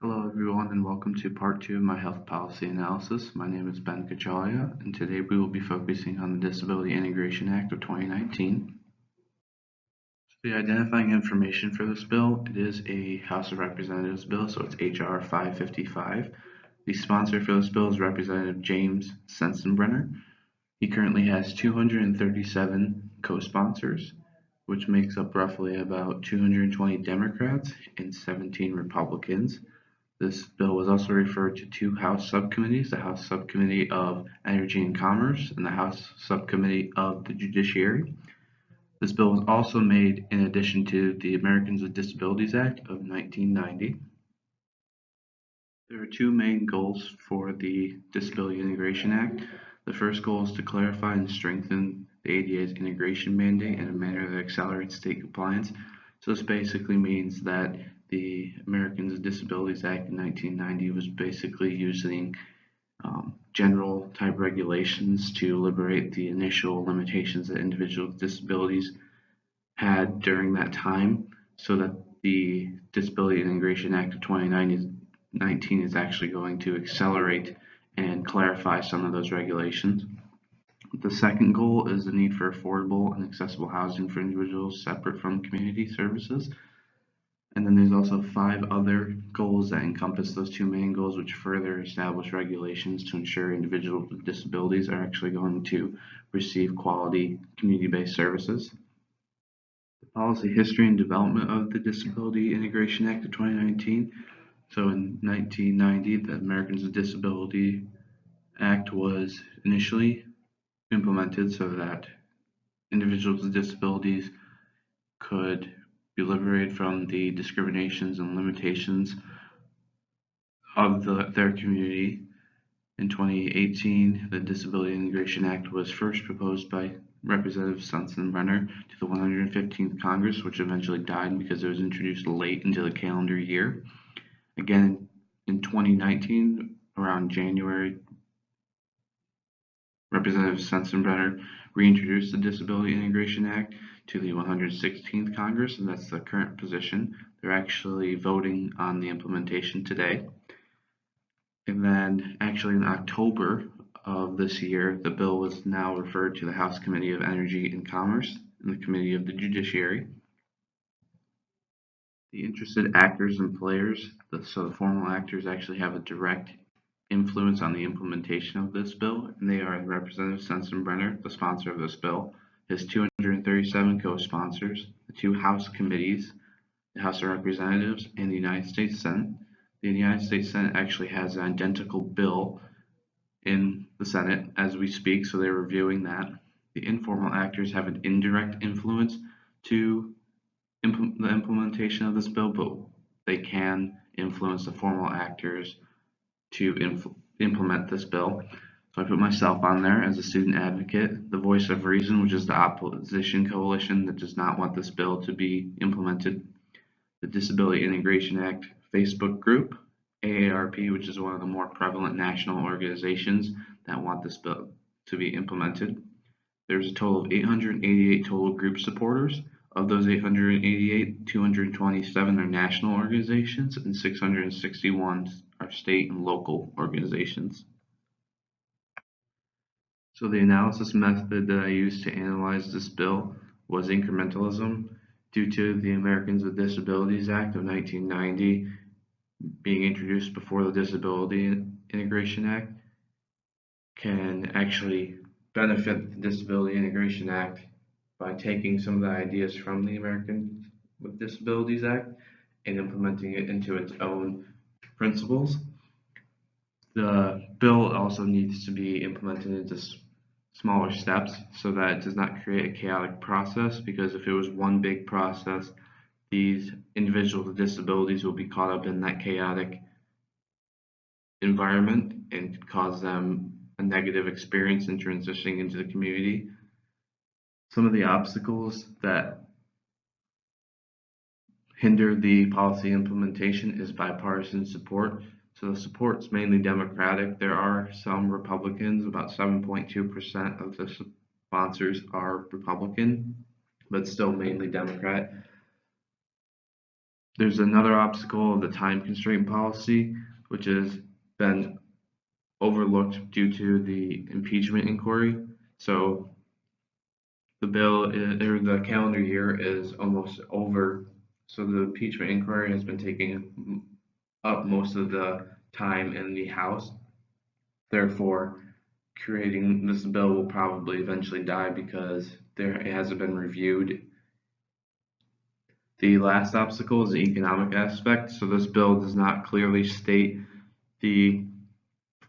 Hello everyone and welcome to part 2 of my health policy analysis. My name is Ben Cacciaglia and today we will be focusing on the Disability Integration Act of 2019. So the identifying information for this bill, it is a House of Representatives bill, so it's HR 555. The sponsor for this bill is Representative James Sensenbrenner. He currently has 237 co-sponsors, which makes up roughly about 220 Democrats and 17 Republicans. This bill was also referred to two House subcommittees, the House Subcommittee of Energy and Commerce and the House Subcommittee of the Judiciary. This bill was also made in addition to the Americans with Disabilities Act of 1990. There are two main goals for the Disability Integration Act. The first goal is to clarify and strengthen the ADA's integration mandate in a manner that accelerates state compliance. So this basically means that the Americans with Disabilities Act in 1990 was basically using general type regulations to liberate the initial limitations that individuals with disabilities had during that time, so that the Disability Integration Act of 2019 is actually going to accelerate and clarify some of those regulations. The second goal is the need for affordable and accessible housing for individuals separate from community services. And then there's also 5 other goals that encompass those two main goals, which further establish regulations to ensure individuals with disabilities are actually going to receive quality community-based services. The policy history and development of the Disability Integration Act of 2019. So in 1990, the Americans with Disability Act was initially implemented so that individuals with disabilities could be liberated from the discriminations and limitations of their community. In 2018, the Disability Integration Act was first proposed by Representative Sensenbrenner to the 115th Congress, which eventually died because it was introduced late into the calendar year. Again, in 2019, around January, Representative Sensenbrenner reintroduced the Disability Integration Act to the 116th Congress, and that's the current position. They're actually voting on the implementation today. And then actually in October of this year, the bill was now referred to the House Committee of Energy and Commerce and the Committee of the Judiciary. The interested actors and players, so the formal actors actually have a direct influence on the implementation of this bill, and they are Representative Sensenbrenner, the sponsor of this bill, his 237 co-sponsors, the two House committees, the House of Representatives, and the United States Senate. The United States Senate actually has an identical bill in the Senate as we speak, so they're reviewing that. The informal actors have an indirect influence to the implementation of this bill, but they can influence the formal actors to implement this bill. So I put myself on there as a student advocate, the Voice of Reason, which is the opposition coalition that does not want this bill to be implemented, the Disability Integration Act Facebook group, AARP, which is one of the more prevalent national organizations that want this bill to be implemented. There's a total of 888 total group supporters. Of those 888, 227 are national organizations and 661 are state and local organizations. So the analysis method that I used to analyze this bill was incrementalism. Due to the Americans with Disabilities Act of 1990 being introduced before the Disability Integration Act, can actually benefit the Disability Integration Act by taking some of the ideas from the Americans with Disabilities Act and implementing it into its own principles. The bill also needs to be implemented into smaller steps so that it does not create a chaotic process, because if it was one big process, these individuals with disabilities will be caught up in that chaotic environment and cause them a negative experience in transitioning into the community. Some of the obstacles that hinder the policy implementation is bipartisan support. So the support's mainly Democratic. There are some Republicans, about 7.2% of the sponsors are Republican, but still mainly Democrat. There's another obstacle of the time constraint policy, which has been overlooked due to the impeachment inquiry. So the or the calendar year is almost over. So the impeachment inquiry has been taking up most of the time in the House. Therefore, creating this bill will probably eventually die because it hasn't been reviewed. The last obstacle is the economic aspect. So this bill does not clearly state the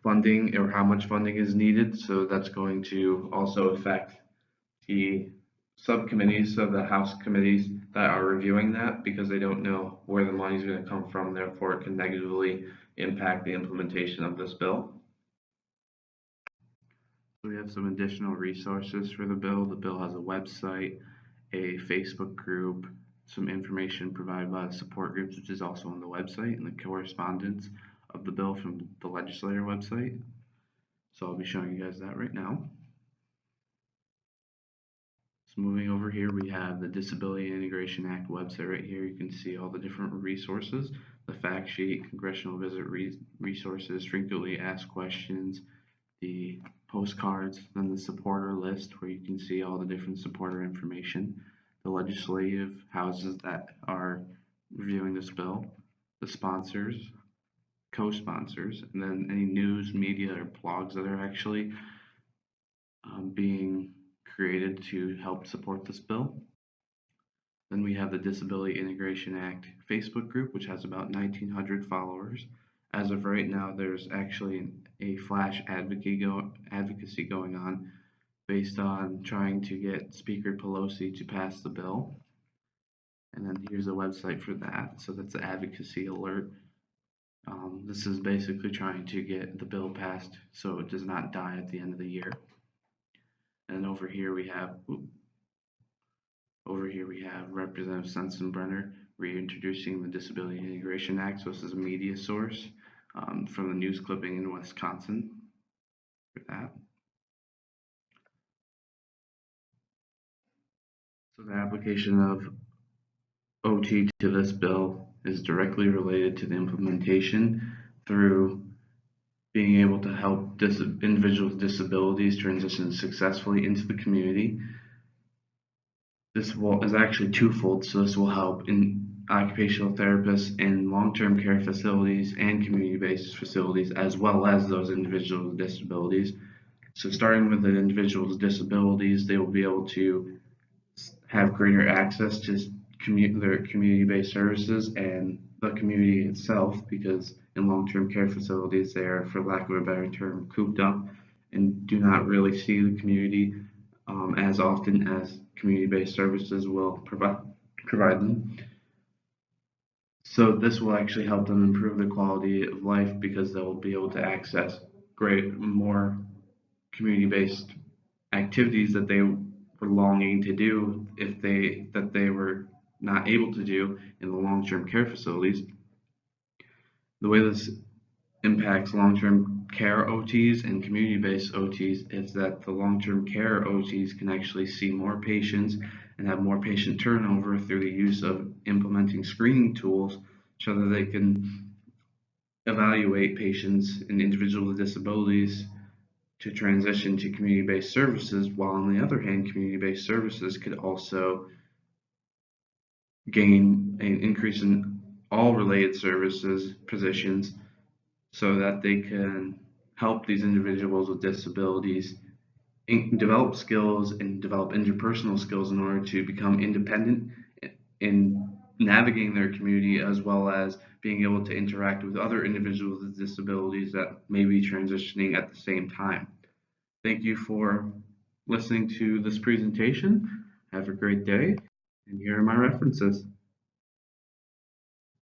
funding or how much funding is needed. So that's going to also affect the subcommittees of the House committees that are reviewing that because they don't know where the money is going to come from. Therefore, it can negatively impact the implementation of this bill. We have some additional resources for the bill. The bill has a website, a Facebook group, some information provided by the support groups, which is also on the website, and the correspondence of the bill from the legislator website. So I'll be showing you guys that right now. So moving over here, we have the Disability Integration Act website right here. You can see all the different resources, the fact sheet, congressional visit resources, frequently asked questions, the postcards, then the supporter list where you can see all the different supporter information, the legislative houses that are reviewing this bill, the sponsors, co-sponsors, and then any news, media, or blogs that are actually being created to help support this bill. Then we have the Disability Integration Act Facebook group, which has about 1,900 followers. As of right now, there's actually a flash advocacy going on based on trying to get Speaker Pelosi to pass the bill. And then here's a website for that. So that's the advocacy alert. This is basically trying to get the bill passed so it does not die at the end of the year. And over here we have Representative Sensenbrenner reintroducing the Disability Integration Act. So this is a media source from the news clipping in Wisconsin for that. So the application of OT to this bill is directly related to the implementation through being able to help individuals with disabilities transition successfully into the community. This is actually twofold, so this will help in occupational therapists in long-term care facilities and community-based facilities, as well as those individuals with disabilities. So starting with the individuals with disabilities, they will be able to have greater access to their community-based services and the community itself, because in long-term care facilities they are, for lack of a better term, cooped up and do not really see the community as often as community-based services will provide them. So this will actually help them improve their quality of life because they'll be able to access more community-based activities that they were longing to do that they were not able to do in the long-term care facilities. The way this impacts long-term care OTs and community-based OTs is that the long-term care OTs can actually see more patients and have more patient turnover through the use of implementing screening tools so that they can evaluate patients and individuals with disabilities to transition to community-based services, while on the other hand, community-based services could also gain an increase in all related services positions so that they can help these individuals with disabilities develop skills and develop interpersonal skills in order to become independent in navigating their community, as well as being able to interact with other individuals with disabilities that may be transitioning at the same time. Thank you for listening to this presentation. Have a great day, and here are my references.